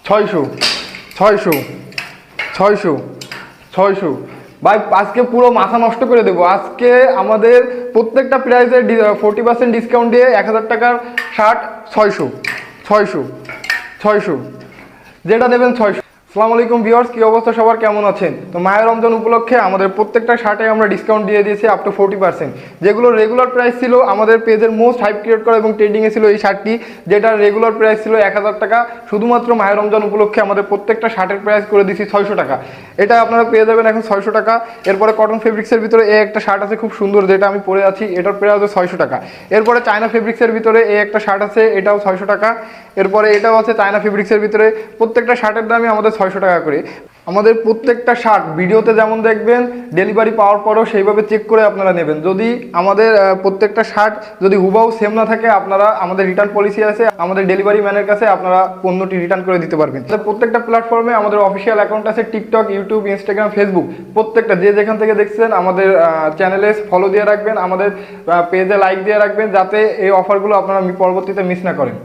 600 600 600 600 ভাই আজকে পুরো মাথা নষ্ট করে দেবো। আজকে আমাদের প্রত্যেকটা প্রাইসে 40% ডিসকাউন্ট দিয়ে 1000 টাকার শার্ট 600 600 600 যেটা দেবেন 600। আসসালামু আলাইকুম ভিউয়ার্স, কি অবস্থা সবার, কেমন আছেন? তো মায়ের রমজান উপলক্ষে আমাদের প্রত্যেকটা শার্টে আমরা ডিসকাউন্ট দিয়ে দিয়েছি আপ টু 40%। যেগুলো রেগুলার প্রাইস ছিল, আমাদের পেজের মোস্ট হাইপ ক্রিয়েট করা এবং ট্রেন্ডিংয়ে ছিল এই শার্টটি, যেটা রেগুলার প্রাইস ছিল 1000 টাকা। শুধুমাত্র মায়ের রমজান উপলক্ষে আমাদের প্রত্যেকটা শার্টের প্রাইস করে দিয়েছি 600 টাকা। এটা আপনারা পেয়ে যাবেন এখন 600 টাকা। এরপরে কটন ফেব্রিক্সের ভিতরে এই একটা শার্ট আছে খুব সুন্দর, যেটা আমি পরে আছি, এটার প্রাইস হচ্ছে 600 টাকা। এরপরে চায়না ফেব্রিক্সের ভিতরে এই একটা শার্ট আছে, এটাও 600 টাকা। এরপরে এটাও আছে চায়না ফেব্রিক্সের ভিতরে। প্রত্যেকটা শার্টের দামই আমাদের 600 টাকা করে। আমাদের প্রত্যেকটা শার্ট ভিডিওতে যেমন দেখবেন, ডেলিভারি পাওয়ার পরেও সেইভাবে চেক করে আপনারা নেবেন। যদি আমাদের প্রত্যেকটা শার্ট যদি হুবাহু সেম না থাকে, আপনারা আমাদের রিটার্ন পলিসি আছে, আমাদের ডেলিভারি ম্যানের কাছে আপনারা পণ্যটি রিটার্ন করে দিতে পারবেন। প্রত্যেকটা প্ল্যাটফর্মে আমাদের অফিসিয়াল অ্যাকাউন্ট আছে, টিকটক, ইউটিউব, ইনস্টাগ্রাম, ফেসবুক। প্রত্যেকটা যে যেখান থেকে দেখছেন আমাদের চ্যানেলে ফলো দিয়ে রাখবেন, আমাদের পেজে লাইক দিয়ে রাখবেন, যাতে এই অফারগুলো আপনারা পরবর্তীতে মিস না করেন।